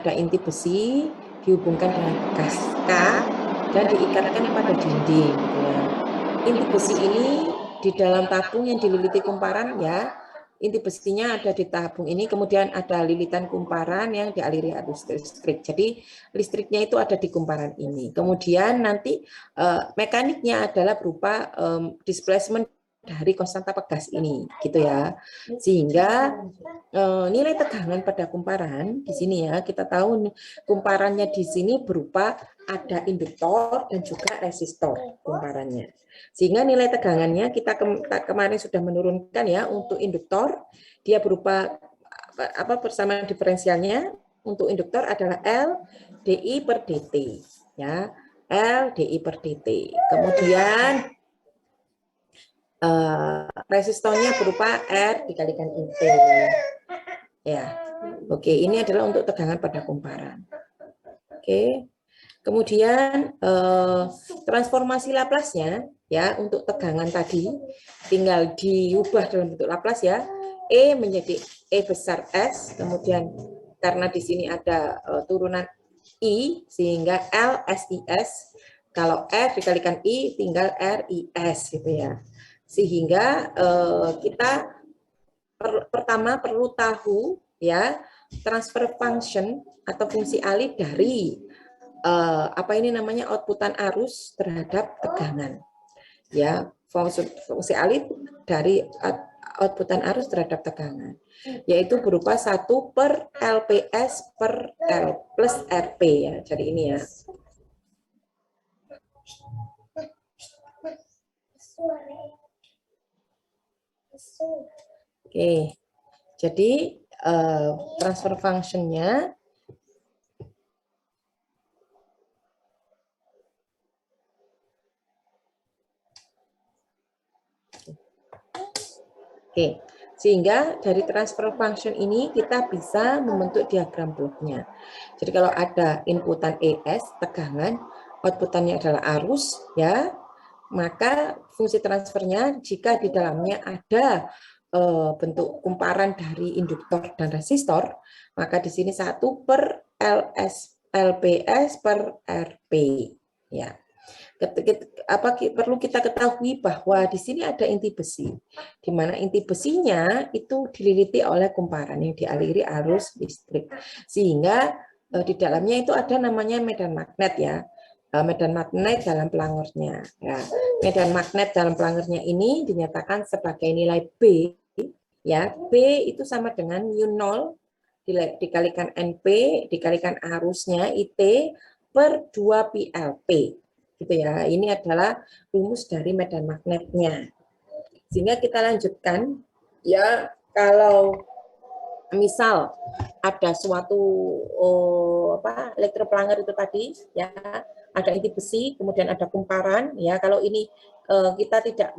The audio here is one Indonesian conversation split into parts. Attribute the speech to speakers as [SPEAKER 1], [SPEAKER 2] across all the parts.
[SPEAKER 1] ada inti besi dihubungkan dengan gas K dan diikatkan pada dinding gitu ya. Inti besi ini di dalam tabung yang dililiti kumparan ya. Inti besinya ada di tabung ini, kemudian ada lilitan kumparan yang dialiri arus listrik. Jadi listriknya itu ada di kumparan ini. Kemudian nanti mekaniknya adalah berupa displacement dari konstanta pegas ini, gitu ya. Sehingga nilai tegangan pada kumparan di sini ya, kita tahu nih, kumparannya di sini berupa ada induktor dan juga resistor kumparannya. Sehingga nilai tegangannya kita kemarin sudah menurunkan ya. Untuk induktor dia berupa apa persamaan diferensialnya untuk induktor adalah L dI per dt ya, L dI per dt. Kemudian resistornya berupa R dikalikan IT ya. Oke, ini adalah untuk tegangan pada kumparan. Oke. Kemudian transformasi Laplace-nya ya untuk tegangan tadi tinggal diubah dalam bentuk Laplace ya. E menjadi E besar S, kemudian karena di sini ada turunan I sehingga L SIS. Kalau F dikalikan I tinggal RIS gitu ya. Sehingga kita pertama perlu tahu ya transfer function atau fungsi alih dari apa ini namanya outputan arus terhadap tegangan ya. Fungsi alih dari outputan arus terhadap tegangan yaitu berupa 1 per LPS per L plus RP ya. Jadi ini ya. Oke. Jadi transfer function-nya Oke, sehingga dari transfer function ini kita bisa membentuk diagram bloknya. Jadi kalau ada inputan ES, tegangan, outputannya adalah arus, ya, maka fungsi transfernya jika di dalamnya ada bentuk kumparan dari induktor dan resistor, maka di sini 1 per LPS per RP. Ya. Perlu kita ketahui bahwa di sini ada inti besi, di mana inti besinya itu dililiti oleh kumparan yang dialiri arus listrik, sehingga di dalamnya itu ada namanya medan magnet ya, medan magnet dalam pelangernya. Ya, medan magnet dalam pelangernya ini dinyatakan sebagai nilai B, ya, B itu sama dengan mu0 dikalikan NP dikalikan arusnya IT per 2 PLP. Gitu ya. Ini adalah rumus dari medan magnetnya. Sehingga kita lanjutkan ya, kalau misal ada suatu elektroplanger itu tadi ya, ada inti besi, kemudian ada kumparan ya. Kalau ini kita tidak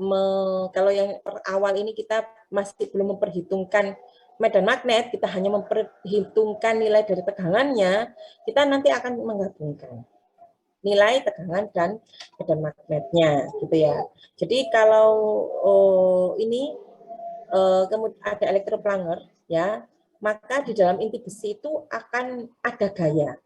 [SPEAKER 1] kalau yang awal ini kita masih belum memperhitungkan medan magnet, kita hanya memperhitungkan nilai dari tegangannya, kita nanti akan menggabungkan nilai tegangan dan medan magnetnya gitu ya. Jadi kalau ini kemudian ada elektroplanger ya, maka di dalam inti besi itu akan ada gaya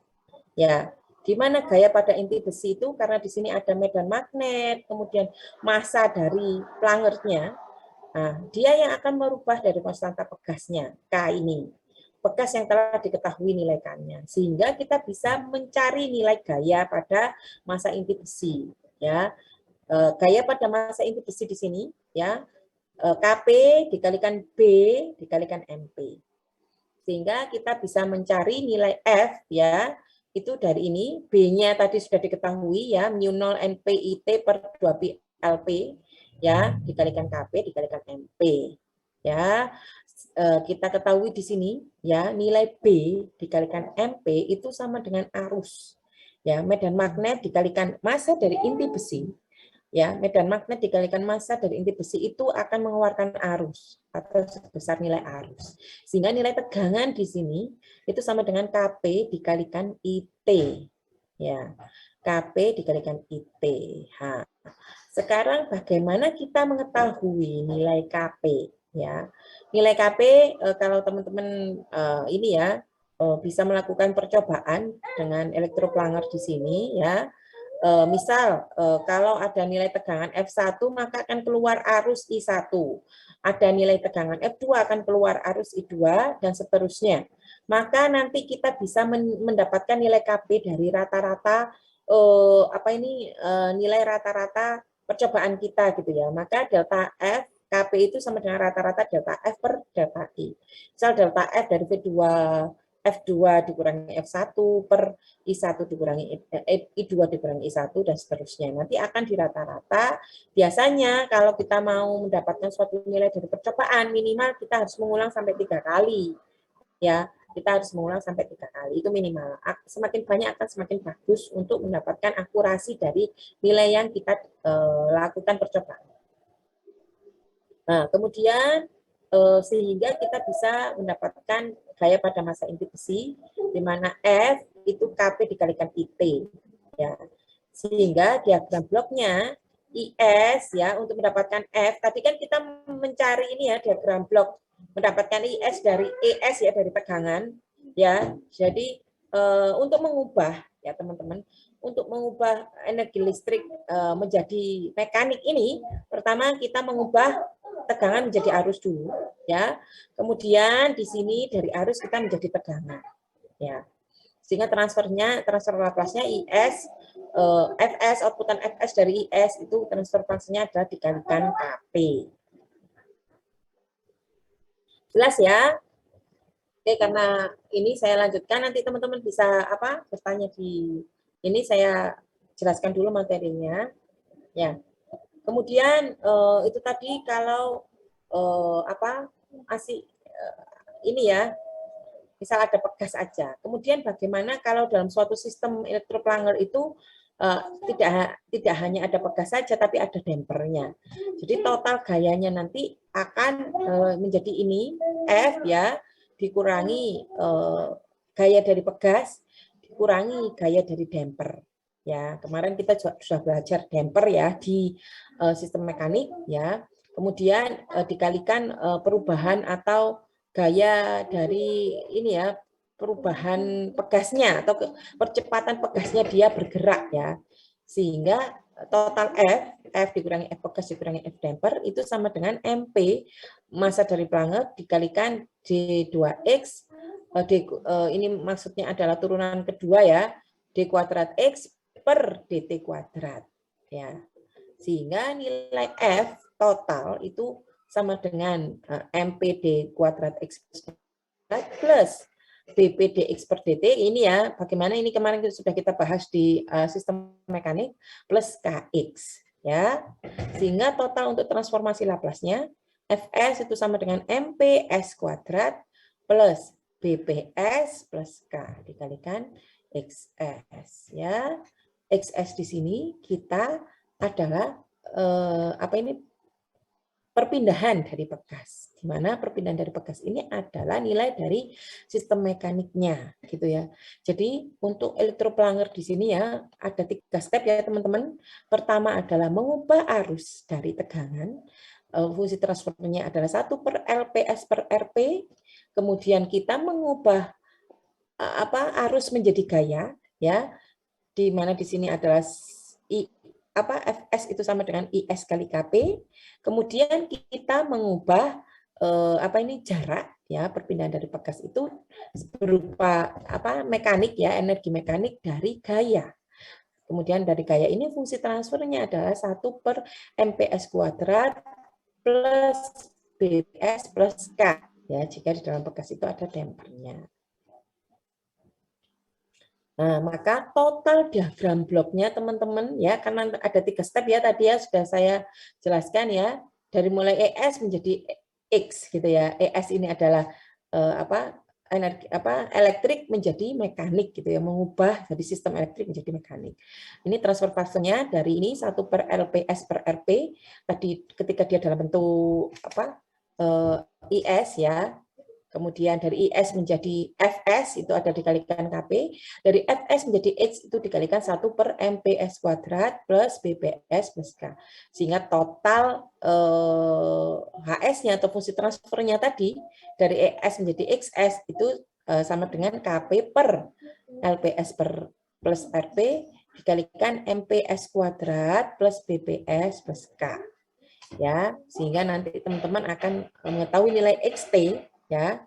[SPEAKER 1] ya. Di mana gaya pada inti besi itu, karena di sini ada medan magnet, kemudian massa dari plangernya, nah, dia yang akan merubah dari konstanta pegasnya K ini, bekas yang telah diketahui nilai K-nya, sehingga kita bisa mencari nilai gaya pada massa inti besi ya. Gaya pada massa inti besi di sini ya, Kp dikalikan B dikalikan MP, sehingga kita bisa mencari nilai F ya, itu dari ini. B-nya tadi sudah diketahui ya, mu0 NPIT per 2 PLP ya, dikalikan Kp dikalikan MP ya. Kita ketahui di sini ya, nilai B dikalikan MP itu sama dengan arus ya. Medan magnet dikalikan massa dari inti besi ya, medan magnet dikalikan massa dari inti besi itu akan mengeluarkan arus atau sebesar nilai arus, sehingga nilai tegangan di sini itu sama dengan Kp dikalikan IT ya, Kp dikalikan IT. Sekarang bagaimana kita mengetahui nilai Kp ya? Nilai Kp kalau teman-teman ini ya, bisa melakukan percobaan dengan elektroplanger di sini ya. Misal kalau ada nilai tegangan F1 maka akan keluar arus I1. Ada nilai tegangan F2 akan keluar arus I2 dan seterusnya. Maka nanti kita bisa mendapatkan nilai KP dari rata-rata nilai rata-rata percobaan kita gitu ya. Maka delta F KP itu sama dengan rata-rata delta F per delta I. Misal delta F dari V2 F2 dikurangi F1 per I1 dikurangi I2 dikurangi I1 dan seterusnya. Nanti akan dirata-rata. Biasanya kalau kita mau mendapatkan suatu nilai dari percobaan minimal kita harus mengulang sampai 3 kali. Ya, kita harus mengulang sampai 3 kali. Itu minimal. Semakin banyak akan semakin bagus untuk mendapatkan akurasi dari nilai yang kita lakukan percobaan. Nah, kemudian sehingga kita bisa mendapatkan gaya pada massa inti besi, di mana F itu KP dikalikan IT. Ya. Sehingga diagram bloknya IS ya untuk mendapatkan F. Tadi kan kita mencari ini ya diagram blok mendapatkan IS dari ES ya dari tegangan ya. Jadi untuk mengubah ya teman-teman, untuk mengubah energi listrik menjadi mekanik ini, pertama kita mengubah tegangan menjadi arus dulu ya. Kemudian di sini dari arus kita menjadi tegangan ya. Sehingga transfer Laplace-nya IS Fs, outputan Fs dari IS itu transfer Laplace-nya adalah dikalikan Kp. Jelas ya? Oke, karena ini saya lanjutkan nanti teman-teman bisa bertanya di ini, saya jelaskan dulu materinya ya. Kemudian itu tadi kalau ini ya, misal ada pegas aja. Kemudian bagaimana kalau dalam suatu sistem elektroplanger itu tidak hanya ada pegas saja, tapi ada dampernya. Jadi total gayanya nanti akan menjadi ini F ya dikurangi gaya dari pegas dikurangi gaya dari damper. Ya, kemarin kita sudah belajar damper ya di sistem mekanik ya. Kemudian dikalikan perubahan atau gaya dari ini ya, perubahan pegasnya atau percepatan pegasnya dia bergerak ya. Sehingga total F dikurangi F pegas dikurangi F damper itu sama dengan MP massa dari planger dikalikan D2X. Ini maksudnya adalah turunan kedua ya, D kuadrat X per DT kuadrat ya. Sehingga nilai F total itu sama dengan MPD kuadrat X plus BPD X per DT. Ini ya, bagaimana ini kemarin sudah kita bahas di sistem mekanik plus KX ya. Sehingga total untuk transformasi Laplace-nya Fs itu sama dengan MPS kuadrat plus BPS plus K dikalikan XS ya. XS di sini kita adalah perpindahan dari pegas. Di mana perpindahan dari pegas ini adalah nilai dari sistem mekaniknya gitu ya. Jadi untuk elektroplanger di sini ya ada 3 step ya teman-teman. Pertama adalah mengubah arus dari tegangan. Fungsi transfernya adalah 1 per LPS per RP. Kemudian kita mengubah arus menjadi gaya ya. Di mana di sini adalah Fs itu sama dengan IS kali Kp. Kemudian kita mengubah jarak ya, perpindahan dari pegas itu berupa mekanik ya, energi mekanik dari gaya. Kemudian dari gaya ini fungsi transfernya adalah 1 per MPS kuadrat plus BPS plus K ya, jika di dalam pegas itu ada dampernya. Nah, maka total diagram bloknya teman-teman ya, karena ada 3 step ya tadi ya sudah saya jelaskan ya, dari mulai ES menjadi X gitu ya. ES ini adalah energi elektrik menjadi mekanik gitu ya, mengubah dari sistem elektrik menjadi mekanik. Ini transfer fasenya dari ini 1 per LPS per RP tadi ketika dia dalam bentuk IS ya. Kemudian dari IS menjadi Fs itu ada dikalikan Kp. Dari Fs menjadi X itu dikalikan 1 per MPS kuadrat plus BPS plus K. Sehingga total HS-nya atau fungsi transfernya tadi dari ES menjadi XS itu sama dengan KP per LPS plus RP dikalikan MPS kuadrat plus BPS plus K. Ya, sehingga nanti teman-teman akan mengetahui nilai XT ya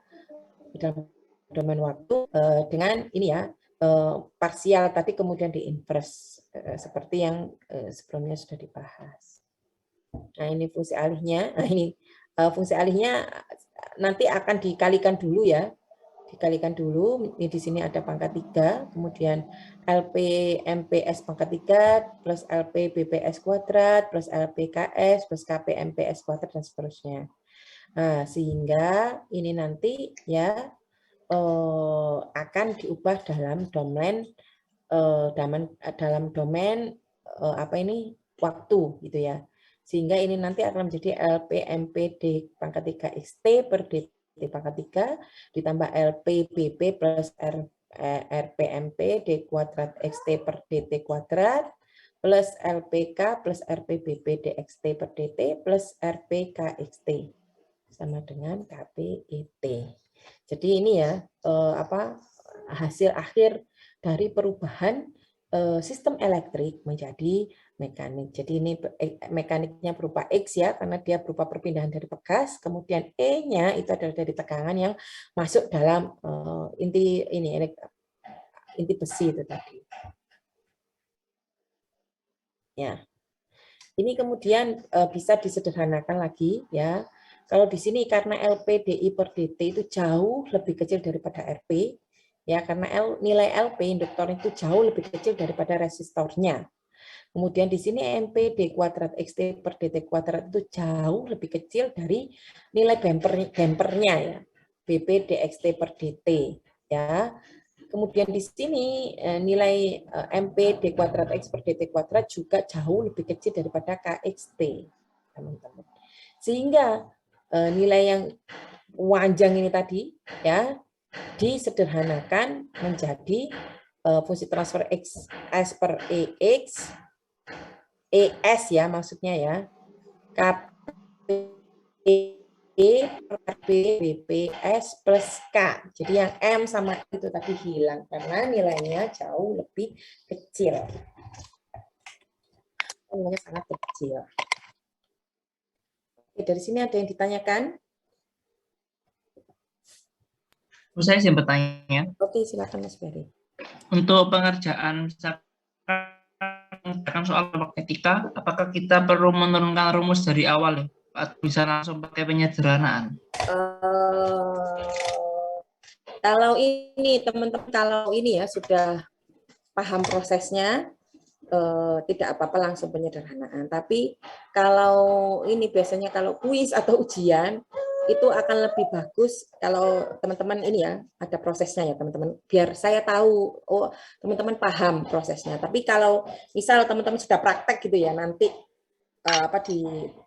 [SPEAKER 1] dalam domain waktu dengan ini ya parsial tadi kemudian di inverse seperti yang sebelumnya sudah dibahas. Nah, ini fungsi alihnya. Nah, ini fungsi alihnya nanti akan dikalikan dulu ya. Dikalikan dulu, ini di sini ada pangkat 3, kemudian LP MPS pangkat 3 plus LP BPS kuadrat plus LPKS plus KP MPS kuadrat dan seterusnya. Nah, sehingga ini nanti ya akan diubah dalam domain apa ini waktu gitu ya. Sehingga ini nanti akan menjadi LPMPD pangkat 3 XT per DT pangkat 3 ditambah LPBP plus RPMP D kuadrat XT per DT kuadrat plus LPK plus RPBP DXT per DT plus RPKXT sama dengan KPET. Jadi ini ya hasil akhir dari perubahan sistem elektrik menjadi mekanik. Jadi ini mekaniknya berupa X ya, karena dia berupa perpindahan dari pegas, kemudian E-nya itu adalah dari tegangan yang masuk dalam inti besi itu tadi. Ya. Ini kemudian bisa disederhanakan lagi ya. Kalau di sini karena LPDI per DT itu jauh lebih kecil daripada RP, ya karena nilai LP induktor itu jauh lebih kecil daripada resistornya. Kemudian di sini MP D kuadrat XT per DT kuadrat itu jauh lebih kecil dari nilai dampernya ya, BP DXT per DT ya. Kemudian di sini nilai MP D kuadrat X per DT kuadrat juga jauh lebih kecil daripada KXT, teman-teman. Sehingga nilai yang panjang ini tadi ya disederhanakan menjadi fungsi transfer X S per EX, ES ya maksudnya ya, KP per BPS plus K. Jadi yang M sama itu tadi hilang karena nilainya jauh lebih kecil. Nilainya sangat kecil. Oke, dari sini ada yang ditanyakan?
[SPEAKER 2] Saya sih bertanya.
[SPEAKER 1] Oke, silakan Mas Ferry.
[SPEAKER 2] Untuk pengerjaan misalkan soal magnetika, apakah kita perlu menurunkan rumus dari awal ya? Atau bisa langsung pakai penyederhanaan?
[SPEAKER 1] Kalau ini teman-teman, kalau ini ya sudah paham prosesnya, tidak apa-apa langsung penyederhanaan. Tapi kalau ini biasanya kalau kuis atau ujian itu akan lebih bagus kalau teman-teman ini ya ada prosesnya ya teman-teman. Biar saya tahu, oh teman-teman paham prosesnya. Tapi kalau misal teman-teman sudah praktek gitu ya nanti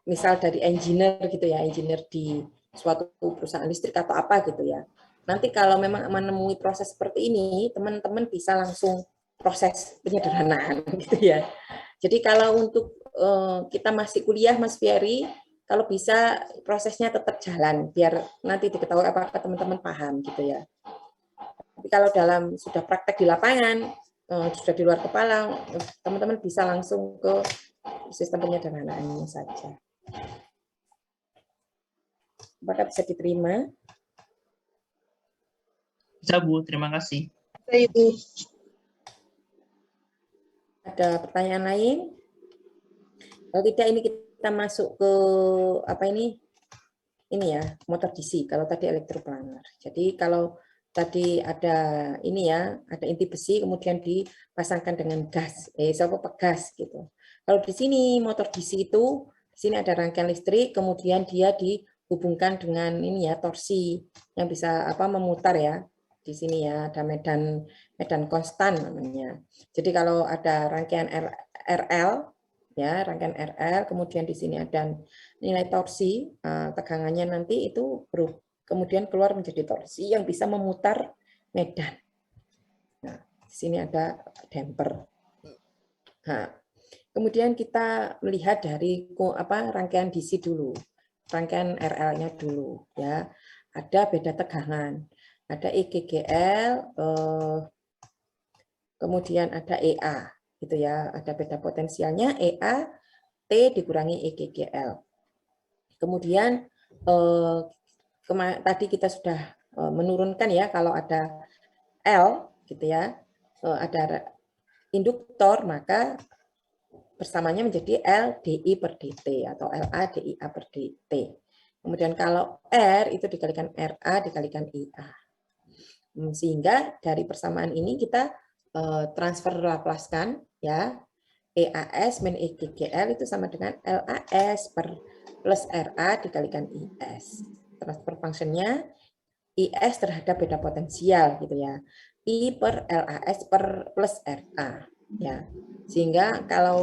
[SPEAKER 1] misal dari engineer gitu ya, engineer di suatu perusahaan listrik atau apa gitu ya. Nanti kalau memang menemui proses seperti ini, teman-teman bisa langsung proses penyederhanaan gitu ya. Jadi kalau untuk kita masih kuliah Mas Fieri, kalau bisa prosesnya tetap jalan biar nanti diketahui apakah teman-teman paham gitu ya. Tapi kalau dalam sudah praktek di lapangan, sudah di luar kepala, teman-teman bisa langsung ke sistem penyederhanaannya saja. Apakah bisa diterima?
[SPEAKER 2] Bisa Bu, terima kasih.
[SPEAKER 3] Ibu.
[SPEAKER 1] Ada pertanyaan lain? Kalau tidak ini kita masuk ke apa ini? Ini ya, motor DC. Kalau tadi elektroplanar. Jadi kalau tadi ada ini ya, ada inti besi kemudian dipasangkan dengan gas, pegas gitu. Kalau di sini motor DC itu di sini ada rangkaian listrik, kemudian dia dihubungkan dengan ini ya torsi yang bisa memutar ya. Di sini ya ada medan konstan namanya. Jadi kalau ada rangkaian RL ya, rangkaian RL, kemudian di sini ada nilai torsi, tegangannya nanti itu kemudian keluar menjadi torsi yang bisa memutar medan. Nah, di sini ada damper. Nah, kemudian kita melihat dari rangkaian DC dulu, rangkaian RL-nya dulu, ya. Ada beda tegangan. ada EGGL, kemudian ada EA, gitu ya. Ada beda potensialnya EA T dikurangi EGGL. Kemudian tadi kita sudah menurunkan ya kalau ada L, gitu ya, ada induktor maka bersamanya menjadi LDI per DT atau LA DIA per DT. Kemudian kalau R itu dikalikan RA dikalikan IA. Sehingga dari persamaan ini kita transfer Laplace-kan ya. EAS min EGGL itu sama dengan LAS per plus RA dikalikan IS. Transfer functionnya IS terhadap beda potensial gitu ya. I per LAS per plus RA ya. Sehingga kalau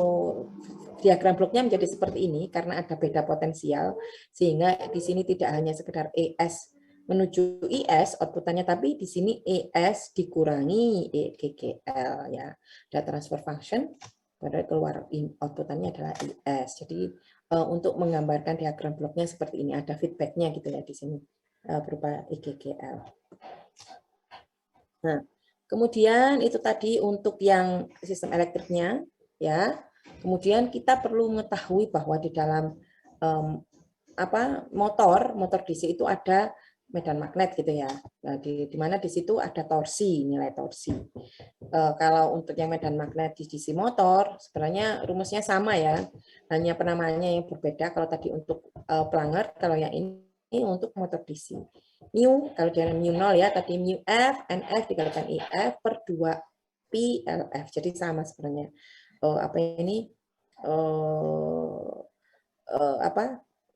[SPEAKER 1] diagram bloknya menjadi seperti ini karena ada beda potensial sehingga di sini tidak hanya sekedar ES menuju IS outputannya tapi di sini ES dikurangi EGGL ya. Ada transfer function pada keluar outputannya adalah IS. Jadi untuk menggambarkan diagram bloknya seperti ini ada feedbacknya gitu ya di sini berupa EGGL. Nah, kemudian itu tadi untuk yang sistem elektriknya ya. Kemudian kita perlu mengetahui bahwa di dalam motor DC itu ada medan magnet gitu ya. Nah, di mana di situ ada torsi, nilai torsi. Kalau untuk yang medan magnet di DC motor sebenarnya rumusnya sama ya, hanya penamaannya yang berbeda. Kalau tadi untuk Planger, kalau yang ini untuk motor DC. Mu kalau dia mu 0 ya, tadi mu F NF dikalikan IF per 2 Pi LF. Jadi sama sebenarnya.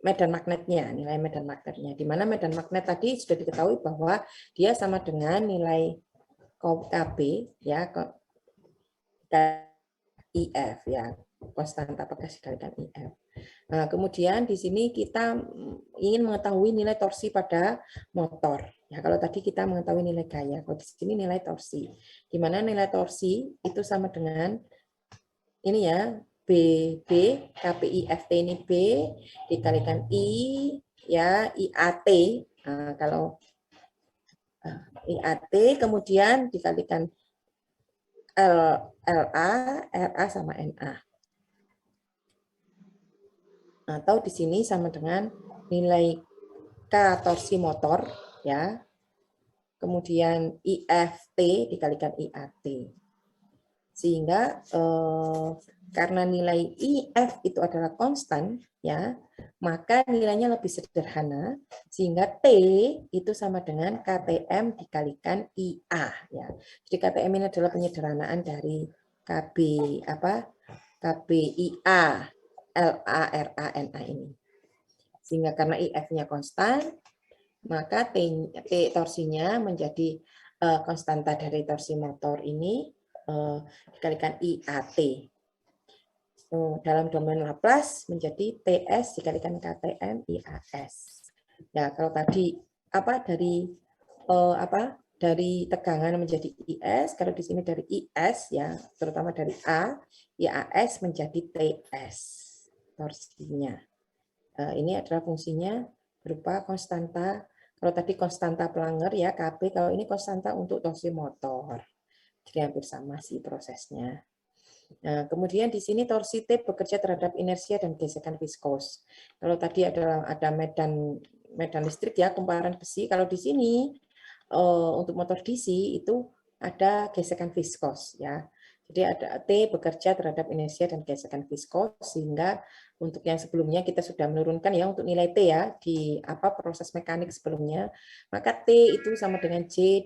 [SPEAKER 1] Medan magnetnya, nilai medan magnetnya. Di mana medan magnet tadi sudah diketahui bahwa dia sama dengan nilai KB ya IF ya, konstanta Laplace dikalikan IF. Nah, kemudian di sini kita ingin mengetahui nilai torsi pada motor. Ya, kalau tadi kita mengetahui nilai gaya, kalau di sini nilai torsi. Di mana nilai torsi itu sama dengan ini ya, BB, KPI FT ini B, dikalikan I, ya, IAT. Nah, kalau IAT, kemudian dikalikan LA, RA sama NA. Atau di sini sama dengan nilai K torsi motor, ya, kemudian IFT dikalikan IAT. Sehingga karena nilai IF itu adalah konstan, ya, maka nilainya lebih sederhana, sehingga T itu sama dengan KTM dikalikan IA. Ya. Jadi KTM ini adalah penyederhanaan dari KBIA, LA, RA, NA ini. Sehingga karena IF-nya konstan, maka T torsinya menjadi konstanta dari torsi motor ini dikalikan IAT. Dalam domain Laplace menjadi TS dikalikan KTM IAS. Ya, kalau tadi dari tegangan menjadi IS, kalau di sini dari IS ya, terutama dari A, IAS menjadi TS torsinya. Ini adalah fungsinya berupa konstanta. Kalau tadi konstanta Planger ya KP, kalau ini konstanta untuk torsi motor. Jadi hampir sama sih prosesnya. Nah, kemudian di sini torsi T bekerja terhadap inersia dan gesekan viskos. Kalau tadi ada medan listrik ya, kumparan besi. Kalau di sini untuk motor DC itu ada gesekan viskos ya. Jadi ada T bekerja terhadap inersia dan gesekan viskos sehingga untuk yang sebelumnya kita sudah menurunkan ya untuk nilai T ya di proses mekanik sebelumnya, maka T itu sama dengan J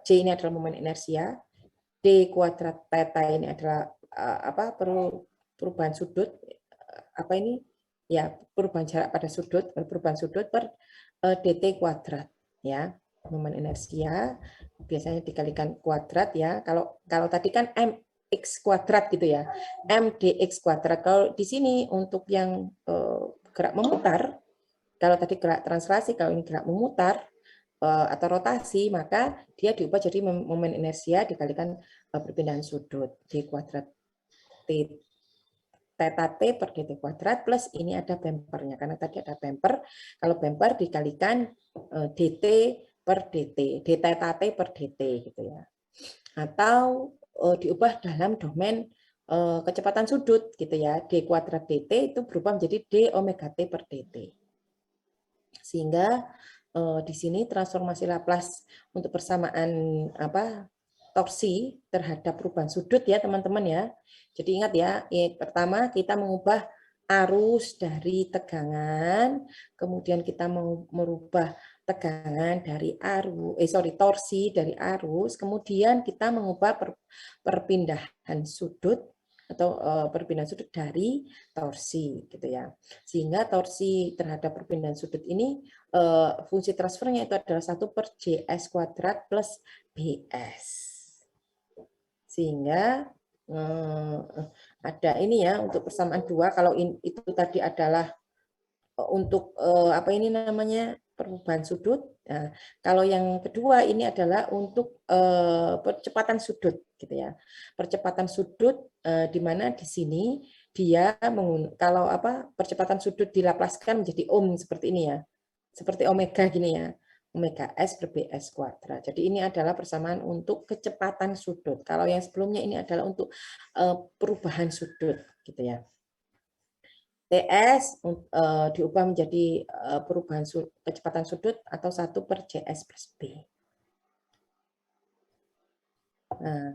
[SPEAKER 1] ini adalah momen inersia, D kuadrat theta ini adalah perubahan sudut perubahan jarak pada sudut, perubahan sudut per dt kuadrat ya, momen inersia biasanya dikalikan kuadrat ya. Kalau tadi kan mx kuadrat gitu ya, mdx kuadrat. Kalau di sini untuk yang gerak memutar, kalau tadi gerak translasi, kalau ini gerak memutar atau rotasi, maka dia diubah jadi momen inersia dikalikan perpindahan sudut d kuadrat t theta T per dt kuadrat plus ini ada bempernya. Karena tadi ada bemper, kalau bemper dikalikan dt per dt, d theta T per dt gitu ya. Atau diubah dalam domain kecepatan sudut gitu ya, d kuadrat dt itu berubah menjadi d omega t per dt. Sehingga di sini transformasi Laplace untuk persamaan torsi terhadap perubahan sudut ya teman-teman ya. Jadi ingat ya, pertama kita mengubah arus dari tegangan, kemudian kita merubah tegangan dari torsi dari arus, kemudian kita mengubah perpindahan sudut atau perpindahan sudut dari torsi gitu ya. Sehingga torsi terhadap perpindahan sudut ini fungsi transfernya itu adalah 1/JS kuadrat plus BS. Sehingga ada ini ya untuk persamaan 2, kalau itu tadi adalah untuk perubahan sudut. Nah, kalau yang kedua ini adalah untuk percepatan sudut gitu ya. Percepatan sudut di mana di sini dia kalau percepatan sudut dilaplaskan menjadi seperti ini ya. Seperti omega gini ya. Omega S per BS kuadrat. Jadi ini adalah persamaan untuk kecepatan sudut. Kalau yang sebelumnya ini adalah untuk perubahan sudut gitu ya. TS diubah menjadi perubahan kecepatan sudut atau 1/JS plus B. Nah,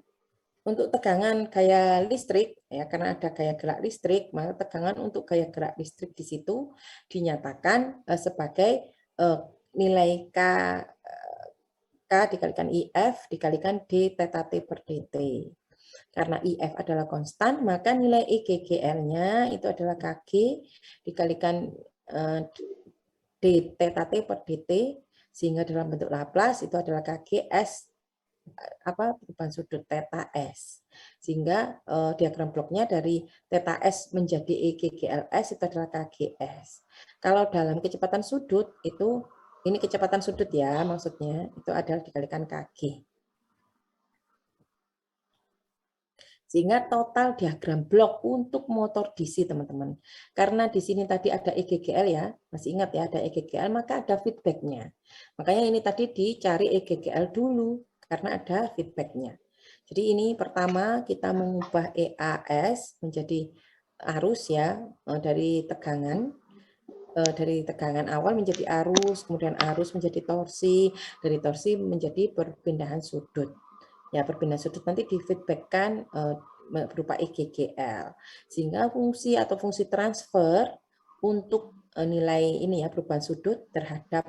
[SPEAKER 1] untuk tegangan gaya listrik, ya karena ada gaya gerak listrik, maka tegangan untuk gaya gerak listrik di situ dinyatakan sebagai nilai K dikalikan IF dikalikan D theta T per dt. Karena IF adalah konstan, maka nilai EGGL-nya itu adalah KG dikalikan D theta T per dt, sehingga dalam bentuk Laplace itu adalah KG S perubahan sudut theta S. Sehingga diagram bloknya dari theta S menjadi EGGLS itu adalah KGS. Kalau dalam kecepatan sudut itu, ini kecepatan sudut ya maksudnya, itu adalah dikalikan KG. Sehingga total diagram blok untuk motor DC, teman-teman. Karena di sini tadi ada EGGL ya, masih ingat ya, ada EGGL, maka ada feedback-nya. Makanya ini tadi dicari EGGL dulu, karena ada feedback-nya. Jadi ini pertama kita mengubah EAS menjadi arus ya, dari tegangan awal menjadi arus, kemudian arus menjadi torsi, dari torsi menjadi perpindahan sudut. Ya, perpindahan sudut nanti difeedbackkan berupa EGGL. Sehingga fungsi atau fungsi transfer untuk nilai ini ya, perubahan sudut terhadap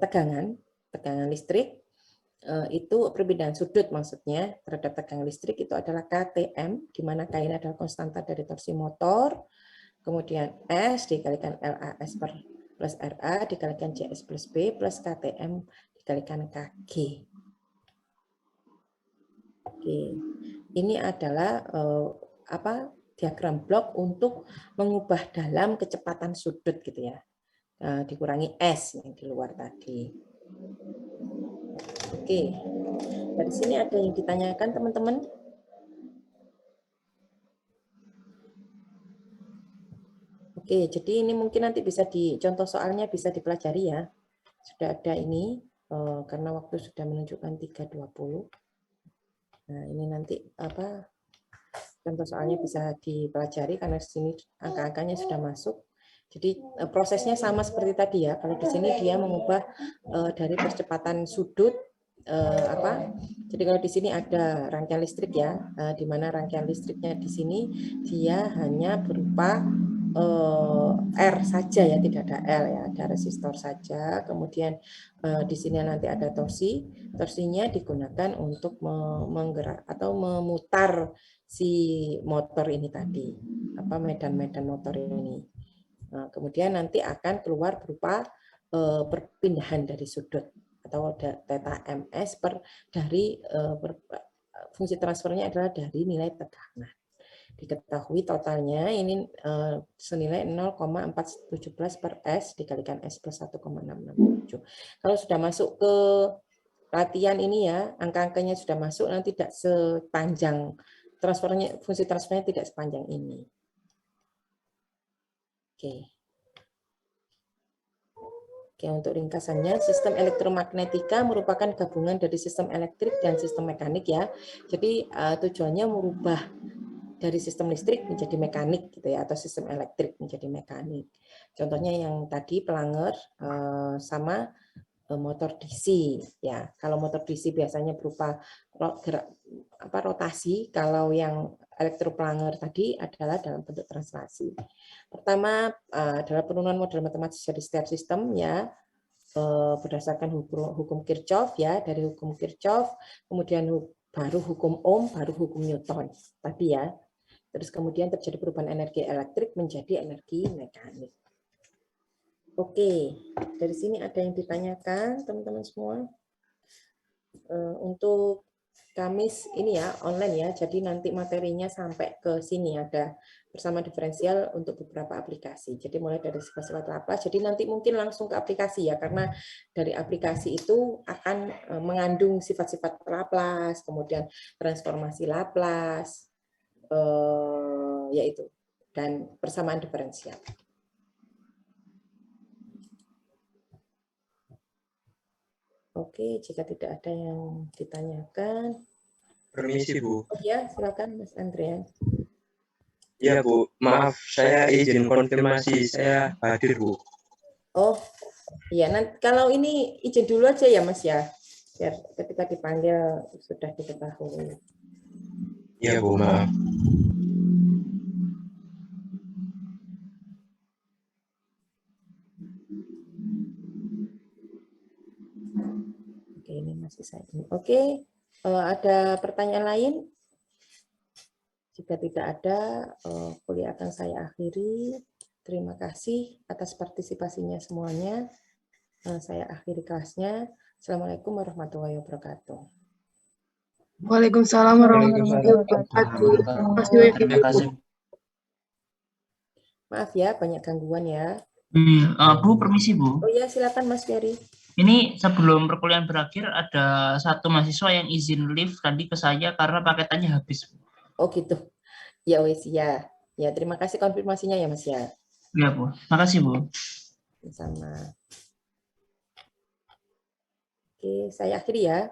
[SPEAKER 1] tegangan listrik, itu perpindahan sudut maksudnya terhadap tegangan listrik itu adalah KTM, di mana K ini adalah konstanta dari torsi motor, kemudian S dikalikan LAS plus RA dikalikan JS plus B plus KTM dikalikan KG. Oke, ini adalah diagram blok untuk mengubah dalam kecepatan sudut gitu ya, dikurangi S yang di luar tadi. Oke, dari sini ada yang ditanyakan teman-teman? Oke, jadi ini mungkin nanti bisa contoh soalnya bisa dipelajari ya. Sudah ada ini karena waktu sudah menunjukkan 3.20. Nah, ini nanti contoh soalnya bisa dipelajari karena di sini angka-angkanya sudah masuk. Jadi prosesnya sama seperti tadi ya. Kalau di sini dia mengubah dari percepatan sudut Jadi kalau di sini ada rangkaian listrik ya, di mana rangkaian listriknya di sini dia hanya berupa R saja ya, tidak ada L ya, ada resistor saja. Kemudian di sini nanti ada torsi, torsinya digunakan untuk menggerak atau memutar si motor ini tadi, medan-medan motor ini. Nah, kemudian nanti akan keluar berupa perpindahan dari sudut atau theta ms dari fungsi transfernya adalah dari nilai tegangan. Diketahui totalnya ini senilai 0,417 per S dikalikan S plus 1,667. Kalau sudah masuk ke latihan ini ya, angka-angkanya sudah masuk, nanti tidak sepanjang transfernya, fungsi transfernya tidak sepanjang ini. Oke. Oke, untuk ringkasannya, sistem elektromagnetika merupakan gabungan dari sistem elektrik dan sistem mekanik ya. Jadi tujuannya merubah dari sistem listrik menjadi mekanik gitu ya, atau sistem elektrik menjadi mekanik. Contohnya yang tadi pelanger sama motor DC ya. Kalau motor DC biasanya berupa rotasi, kalau yang elektropelanger tadi adalah dalam bentuk translasi. Pertama adalah penurunan model matematis dari setiap sistem ya, berdasarkan hukum Kirchhoff ya, dari hukum Kirchhoff, kemudian baru hukum Ohm, baru hukum Newton tadi ya. Terus kemudian terjadi perubahan energi elektrik menjadi energi mekanik. Oke, dari sini ada yang ditanyakan teman-teman semua. Untuk Kamis ini ya, online ya, jadi nanti materinya sampai ke sini ada bersama diferensial untuk beberapa aplikasi. Jadi mulai dari sifat-sifat Laplace, jadi nanti mungkin langsung ke aplikasi ya, karena dari aplikasi itu akan mengandung sifat-sifat Laplace, kemudian transformasi Laplace, yaitu, dan persamaan diferensial. Oke, jika tidak ada yang ditanyakan.
[SPEAKER 3] Permisi, Bu.
[SPEAKER 1] Oh ya, silakan Mas Andrian.
[SPEAKER 3] Ya, Bu. Maaf, saya izin konfirmasi. Saya hadir, Bu.
[SPEAKER 1] Oh, iya. Nanti kalau ini izin dulu aja ya, Mas ya. Biar ketika dipanggil sudah diketahui.
[SPEAKER 3] Iya, Bu. Maaf.
[SPEAKER 1] Oke, ini masih saya. Oke, ada pertanyaan lain? Jika tidak ada, kuliah akan saya akhiri. Terima kasih atas partisipasinya semuanya. Saya akhiri kelasnya. Assalamualaikum warahmatullahi wabarakatuh.
[SPEAKER 4] Waalaikumsalam warahmatullahi wabarakatuh.
[SPEAKER 2] Terima kasih.
[SPEAKER 1] Maaf ya, banyak gangguan ya.
[SPEAKER 2] Bu, permisi Bu.
[SPEAKER 1] Oh ya, silakan Mas Ferry.
[SPEAKER 2] Ini sebelum perkuliahan berakhir ada satu mahasiswa yang izin live tadi ke saya karena paketannya habis.
[SPEAKER 1] Oh gitu. Ya wes ya. Ya, terima kasih konfirmasinya ya Mas ya.
[SPEAKER 2] Ya Bu, makasih Bu.
[SPEAKER 1] Sama. Oke, saya akhiri ya.